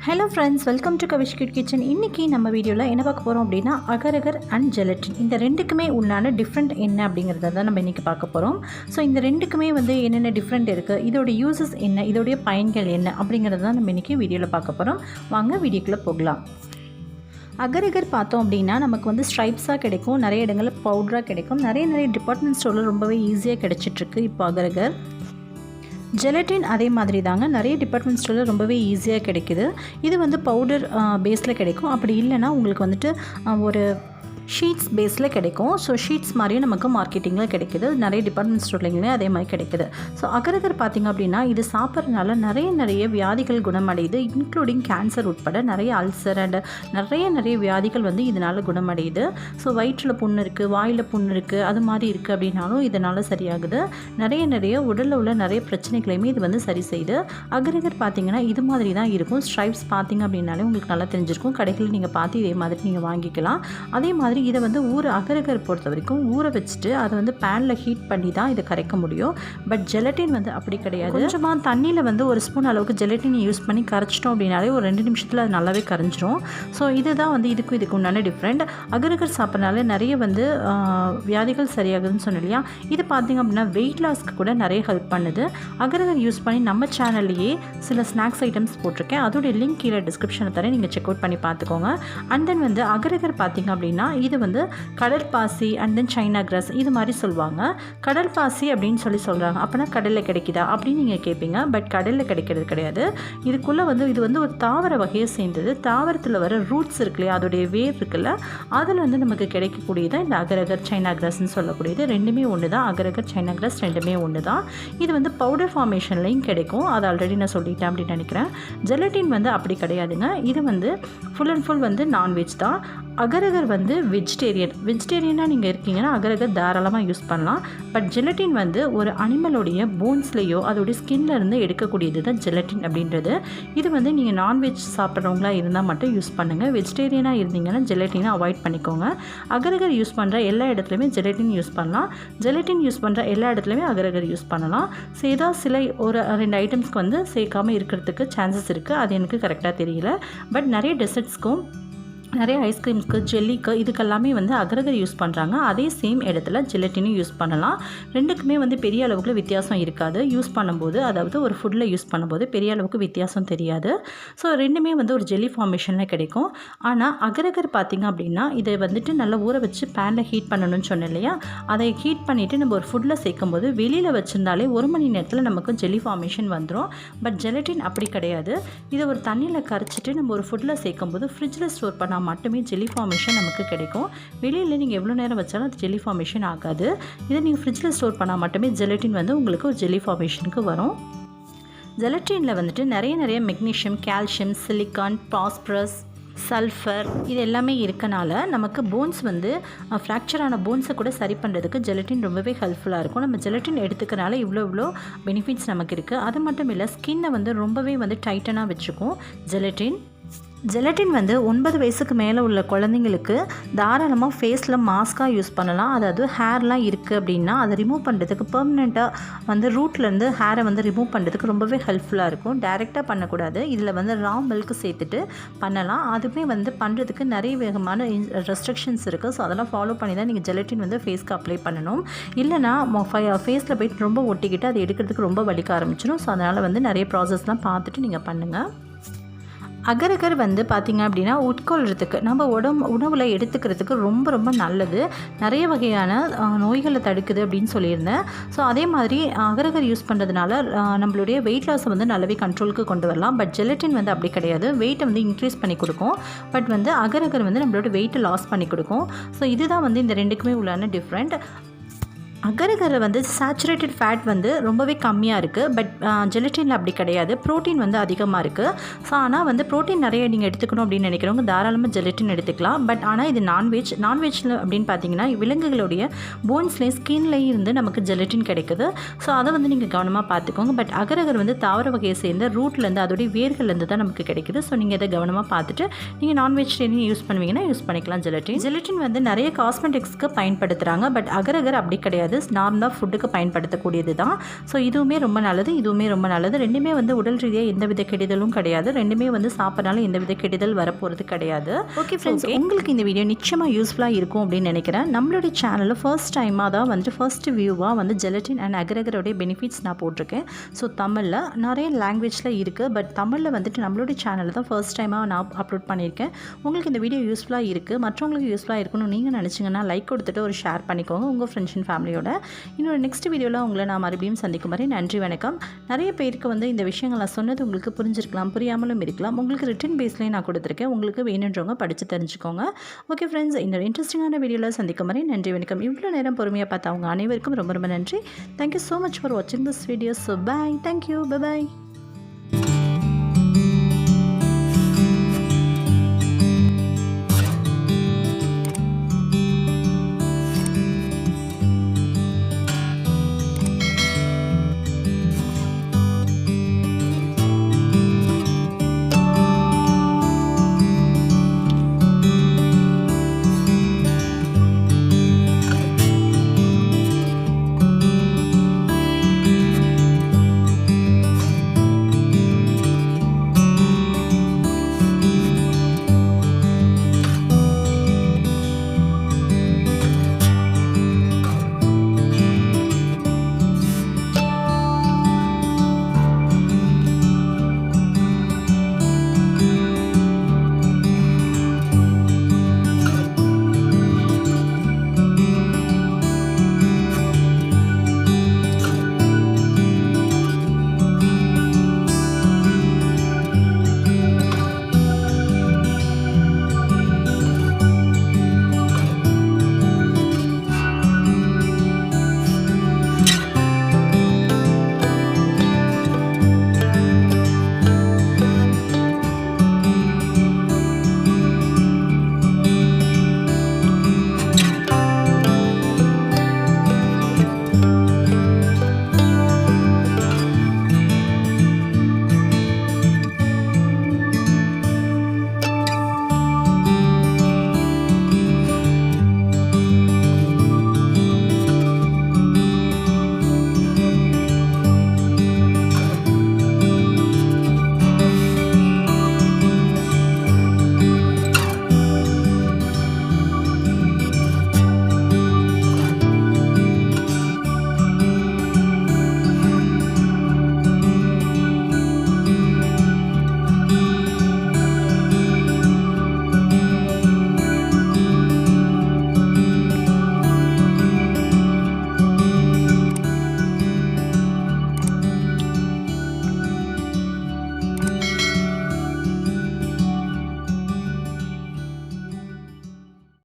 Hello friends, welcome to Kavish kid kitchen. இன்றைக்கி நம்ம வீடியோவில் என்ன பார்க்க போகிறோம் அப்படின்னா அகரகர் அண்ட் ஜெலட்டின் இந்த ரெண்டுக்குமே உண்டான டிஃப்ரெண்ட் என்ன அப்படிங்கிறத தான் நம்ம இன்றைக்கி பார்க்க போகிறோம். ஸோ இந்த ரெண்டுக்குமே என்னென்ன டிஃப்ரெண்ட் இருக்குது, இதோட யூசஸ் என்ன, இதோடைய பயன்கள் என்ன அப்படிங்கிறத தான் நம்ம இன்றைக்கி வீடியோவில் பார்க்க போகிறோம். வாங்க வீடியோக்குள்ளே போகலாம். அகரகர் பார்த்தோம் அப்படின்னா நமக்கு ஸ்ட்ரைப்ஸாக கிடைக்கும், நிறைய இடங்களில் பவுடராக கிடைக்கும், நிறைய டிபார்ட்மெண்ட் ஸ்டோரில் ரொம்பவே ஈஸியாக கிடைச்சிட்ருக்கு இப்போ அகரகர். ஜெலட்டின் அதே மாதிரி தாங்க, நிறைய டிபார்ட்மெண்ட் ஸ்டோரில் ரொம்பவே ஈஸியாக கிடைக்குது. இது பவுடர் பேஸில் கிடைக்கும், அப்படி இல்லைன்னா உங்களுக்கு ஒரு ஷீட்ஸ் பேஸில் கிடைக்கும். ஸோ ஷீட்ஸ் மாதிரியும் நமக்கு மார்க்கெட்டிங்கில் கிடைக்கிது, நிறைய டிபார்ட்மெண்ட் ஸ்டோர்லேயுமே அதே மாதிரி கிடைக்கிது. ஸோ அகரகர் பார்த்திங்க அப்படின்னா இது சாப்பிட்றதுனால நிறைய வியாதிகள் குணமடையுது, இன்க்ளூடிங் கேன்சர் உட்பட நிறைய அல்சர் அண்ட் நிறைய வியாதிகள் இதனால் குணமடையுது. ஸோ வயிற்றில் புண்ணு இருக்குது, வாயில் புண்ணு இருக்குது, அது மாதிரி இருக்குது அப்படின்னாலும் இதனால் சரியாகுது. நிறைய உடலில் உள்ள நிறைய பிரச்சனைகளையுமே இது சரி செய்யுது. அகரகர் பார்த்திங்கன்னா இது மாதிரி தான் இருக்கும். ஸ்ட்ரைப்ஸ் பார்த்திங்க அப்படின்னாலே உங்களுக்கு நல்லா தெரிஞ்சிருக்கும். கடைகளில் நீங்கள் பார்த்து இதே மாதிரி நீங்கள் வாங்கிக்கலாம். அதே மாதிரி இதை அகரகர் பொறுத்த வரைக்கும் ஊற வச்சுட்டு அதை பேனில் ஹீட் பண்ணி தான் இதை கரைக்க முடியும். பட் ஜெலட்டின் அப்படி கிடையாது. கொஞ்சமாக தண்ணியில் ஒரு ஸ்பூன் அளவுக்கு ஜெலட்டின் யூஸ் பண்ணி கரைச்சிட்டோம் அப்படின்னாலே ஒரு 2 நிமிஷத்தில் அது நல்லாவே கரைஞ்சிரும். ஸோ இதுதான் இதுக்கு உண்டான டிஃப்ரெண்ட். அகரகர் சாப்பிட்றதுனால நிறைய வியாதிகள் சரியாகுதுன்னு சொன்னேன் இல்லையா. இது பார்த்திங்க அப்படின்னா வெயிட் லாஸ்க்கு கூட நிறைய ஹெல்ப் பண்ணுது. அகரகர் யூஸ் பண்ணி நம்ம சேனல்லையே சில ஸ்நாக்ஸ் ஐட்டம்ஸ் போட்டிருக்கேன், அதோடைய லிங்க் கீழே டிஸ்கிரிப்ஷனில் தரேன், நீங்கள் செக் அவுட் பண்ணி பார்த்துக்கோங்க. அண்ட் தென் அகரகர் பார்த்திங்க அப்படின்னா இது கடல் பாசி அண்ட் தென் சைனா கிராஸ் இது மாதிரி சொல்லுவாங்க. கடல் பாசி அப்படின்னு சொல்கிறாங்க. அப்படின்னா கடலில் கிடைக்குதா அப்படின்னு நீங்கள் கேட்பீங்க. பட் கடலில் கிடைக்கிறது கிடையாது. இதுக்குள்ளே இது ஒரு தாவர வகையை சேர்ந்தது. தாவரத்தில் வர ரூட்ஸ் இருக்கு இல்லையா, அதோடைய வேர் இருக்குல்ல, அதில் நமக்கு கிடைக்கக்கூடியதான் இந்த அகரகர் சைனா கிராஸ்ன்னு சொல்லக்கூடியது. ரெண்டுமே ஒன்று தான். அகரகர் சைனா கிராஸ் ரெண்டுமே ஒன்று தான். இது பவுடர் ஃபார்மேஷன்லையும் கிடைக்கும், அது ஆல்ரெடி நான் சொல்லிட்டேன் அப்படின்னு நினைக்கிறேன். ஜெலட்டின் அப்படி கிடையாதுங்க. இது ஃபுல் அண்ட் ஃபுல் நான்வெஜ் தான். அகரகர் வெஜிடேரியனாக நீங்கள் இருக்கீங்கன்னா அகரகர் தாராளமாக யூஸ் பண்ணலாம். பட் ஜெலட்டின் ஒரு அனிமலோடைய போன்ஸ்லேயோ அதோடைய ஸ்கின்ல இருந்து எடுக்கக்கூடியது தான் ஜெலட்டின் அப்படின்றது. இது நீங்கள் நான்வெஜ் சாப்பிட்றவங்களா இருந்தால் மட்டும் யூஸ் பண்ணுங்கள். வெஜிடேரியனாக இருந்தீங்கன்னா ஜெலட்டினை அவாய்ட் பண்ணிக்கோங்க. அகரகர் யூஸ் பண்ணுற எல்லா இடத்துலையுமே ஜெலட்டின் யூஸ் பண்ணலாம். ஜெலட்டின் யூஸ் பண்ணுற எல்லா இடத்துலையுமே அகரகர் யூஸ் பண்ணலாம். ஸோ ஏதாவது சில ஒரு 2 ஐட்டம்ஸ்க்கு சேர்க்காமல் இருக்கிறதுக்கு சான்சஸ் இருக்குது. அது எனக்கு கரெக்டாக தெரியல. பட் நிறைய டெசர்ட்ஸ்க்கும் நிறைய ஐஸ்கிரீம்ஸ்க்கு ஜெல்லிக்கு இதுக்கெல்லாமே அகரகர் யூஸ் பண்ணுறாங்க. அதே சேம் இடத்துல ஜெலட்டினும் யூஸ் பண்ணலாம். ரெண்டுக்குமே பெரிய அளவுக்கு வித்தியாசம் இருக்காது. யூஸ் பண்ணும்போது, அதாவது ஒரு ஃபுட்டில் யூஸ் பண்ணும்போது பெரிய அளவுக்கு வித்தியாசம் தெரியாது. ஸோ ரெண்டுமே ஒரு ஜெல்லி ஃபார்மேஷனில் கிடைக்கும். ஆனால் அகரகர் பார்த்திங்க அப்படின்னா இதை நல்லா ஊற வச்சு பேனில் ஹீட் பண்ணணும்னு சொன்னேன் இல்லையா, அதை ஹீட் பண்ணிவிட்டு நம்ம ஒரு ஃபுட்டில் சேர்க்கும் போது வெளியில் வச்சுருந்தாலே 1 மணி நேரத்தில் நமக்கு ஜெல்லி ஃபார்மேஷன் வந்துடும். பட் ஜெலட்டின் அப்படி கிடையாது. இதை ஒரு தண்ணியில் கரைச்சிட்டு நம்ம ஒரு ஃபுட்டில் சேர்க்கும்போது ஃப்ரிட்ஜில் ஸ்டோர் பண்ணால் மட்டுமே ஜெல்லி ஃபார்மேஷன் நமக்கு கிடைக்கும். வெளியில் நீங்கள் எவ்வளோ நேரம் வச்சாலும் அது ஜெல்லி ஃபார்மேஷன் ஆகாது. இதை நீங்கள் ஃப்ரிட்ஜில் ஸ்டோர் பண்ணால் மட்டுமே ஜெலட்டின் உங்களுக்கு ஒரு ஜெல்லி ஃபார்மேஷனுக்கு வரும். ஜெலட்டினில் நிறைய magnesium, calcium, silicon, phosphorus, sulphur இது எல்லாமே இருக்கனால நமக்கு போன்ஸ் ஃப்ராக்சரான போன்ஸை கூட சரி பண்ணுறதுக்கு ஜெலட்டின் ரொம்பவே ஹெல்ப்ஃபுல்லாக இருக்கும். நம்ம ஜெலட்டின் எடுத்துக்கிறனால இவ்வளோ பெனிஃபிட்ஸ் நமக்கு இருக்குது. அது மட்டும் இல்லை, ஸ்கின்னை ரொம்பவே டைட்டனாக வச்சுக்கும் ஜெலட்டின். ஜெலட்டின் 9 வயசுக்கு மேலே உள்ள குழந்தைங்களுக்கு தாராளமாக ஃபேஸில் மாஸ்காக யூஸ் பண்ணலாம். அதாவது ஹேர்லாம் இருக்குது அப்படின்னா அதை ரிமூவ் பண்ணுறதுக்கு பெர்மனெண்ட்டாக ரூட்லேருந்து ஹேரை ரிமூவ் பண்ணுறதுக்கு ரொம்பவே ஹெல்ப்ஃபுல்லாக இருக்கும். டைரெக்டாக பண்ணக்கூடாது. இதில் ரா மில்க் சேர்த்துட்டு பண்ணலாம். அதுவுமே பண்ணுறதுக்கு நிறைய வேகமான ரெஸ்ட்ரிக்ஷன்ஸ் இருக்குது. ஸோ அதெல்லாம் ஃபாலோ பண்ணி தான் நீங்கள் ஜெலட்டின் ஃபேஸ்க்கு அப்ளை பண்ணணும். இல்லைனா ஃபேஸில் போய்ட்டு ரொம்ப ஒட்டிக்கிட்டு அதை எடுக்கிறதுக்கு ரொம்ப வலிக்க ஆரம்பிச்சிடும். ஸோ அதனால் நிறைய ப்ராசஸ்லாம் பார்த்துட்டு நீங்கள் பண்ணுங்கள். அகரகர் பார்த்திங்க அப்படின்னா உட்கொள்கிறதுக்கு நம்ம உணவில் எடுத்துக்கிறதுக்கு ரொம்ப நல்லது. நிறைய வகையான நோய்களை தடுக்குது அப்படின்னு சொல்லியிருந்தேன். ஸோ அதே மாதிரி அகரகர் யூஸ் பண்ணுறதுனால நம்மளுடைய வெயிட் லாஸை நல்லாவே கண்ட்ரோலுக்கு கொண்டு வரலாம். பட் ஜெலட்டின் அப்படி கிடையாது. வெயிட்டை இன்க்ரீஸ் பண்ணி கொடுக்கும். பட் அகரகர் நம்மளோட வெயிட்டை லாஸ் பண்ணி கொடுக்கும். ஸோ இதுதான் இந்த ரெண்டுக்குமே உள்ளான டிஃப்ரெண்ட். அகரகரில் சேச்சுரேட்டட் ஃபேட் ரொம்பவே கம்மியாக இருக்குது. பட் ஜெலட்டினில் அப்படி கிடையாது. ப்ரோட்டீன் அதிகமாக இருக்குது. ஸோ ஆனால் ப்ரோட்டீன் நிறைய நீங்கள் எடுத்துக்கணும் அப்படின்னு நினைக்கிறவங்க தாராளமாக ஜெலட்டின் எடுத்துக்கலாம். பட் ஆனால் இது நான்வெஜ்ஜில் அப்படின்னு பார்த்தீங்கன்னா விலங்குகளுடைய போன்ஸ்லேயும் ஸ்கின்லேயும் இருந்து நமக்கு ஜெலட்டின் கிடைக்குது. ஸோ அதை நீங்கள் கவனமாக பார்த்துக்கோங்க. பட் அகரகர் தாவர வகையை சேர்ந்த ரூட்லேருந்து அதோடைய வேர்கள்லேருந்து தான் நமக்கு கிடைக்குது. ஸோ நீங்கள் இதை கவனமாக பார்த்துட்டு நீங்கள் நான்வெஜிடேரியன் யூஸ் பண்ணுவீங்கன்னா யூஸ் பண்ணிக்கலாம். ஜெலட்டின் நிறைய காஸ்மெட்டிக்ஸ்க்கு பயன்படுத்துகிறாங்க. பட் அகரகர் அப்படி கிடையாது. கிடையாது, நார்மலாக ஃபுட்டுக்கு பயன்படுத்தக்கூடியது தான். ஸோ இதுவுமே ரொம்ப நல்லது, இதுவுமே ரொம்ப நல்லது. ரெண்டுமே வந்து உடல் ரீதியாக எந்தவித கெடுதலும் கிடையாது. ரெண்டுமே வந்து சாப்பிட்றனால எந்தவித கெடுதல் வரப்போகிறது கிடையாது. ஓகே ஃப்ரெண்ட்ஸ், உங்களுக்கு இந்த வீடியோ நிச்சயமாக யூஸ்ஃபுல்லாக இருக்கும் அப்படின்னு நினைக்கிறேன். நம்மளுடைய சேனலில் ஃபர்ஸ்ட் டைமாக தான் வந்துட்டு ஃபர்ஸ்ட் வியூவாக வந்து ஜெலட்டின் அண்ட் அகரகரோடைய பெனிஃபிட்ஸ் நான் போட்டிருக்கேன். ஸோ தமிழில் நிறைய லாங்குவேஜில் இருக்குது, பட் தமிழில் வந்துட்டு நம்மளுடைய சேனலில் தான் ஃபர்ஸ்ட் டைமாக நான் அப்லோட் பண்ணியிருக்கேன். உங்களுக்கு இந்த வீடியோ யூஸ்ஃபுல்லாக இருக்குது, மற்றவங்களுக்கு யூஸ்ஃபுல்லாக இருக்கணும்னு நீங்கள் நினச்சிங்கன்னா லைக் கொடுத்துட்டு ஒரு ஷேர் பண்ணிக்கோங்க உங்கள் ஃப்ரெண்ட்ஸ் அண்ட் ஃபேமிலியோட. இன்னொரு நெக்ஸ்ட் வீடியோவில் உங்களை நான் மறுபடியும் சந்திக்கும் வரை நன்றி, வணக்கம். நிறைய பேருக்கு வந்து இந்த விஷயங்கள் நான் சொன்னது உங்களுக்கு புரிஞ்சிருக்கலாம், புரியாமலும் இருக்கலாம். உங்களுக்கு ரிட்டன் பேஸ்லேயே நான் கொடுத்துருக்கேன், உங்களுக்கு வேணுன்றவங்க படித்து தெரிஞ்சுக்கோங்க. ஓகே ஃப்ரெண்ட்ஸ், இந்த இன்ட்ரெஸ்டிங்கான வீடியோவில் சந்திக்கும் வரை நன்றி, வணக்கம். இவ்வளோ நேரம் பொறுமையாக பார்த்த அவங்க அனைவருக்கும் ரொம்ப ரொம்ப நன்றி. தேங்க்யூ ஸோ மச் ஃபார் வாட்சிங் this video. So bye, thank you, bye bye.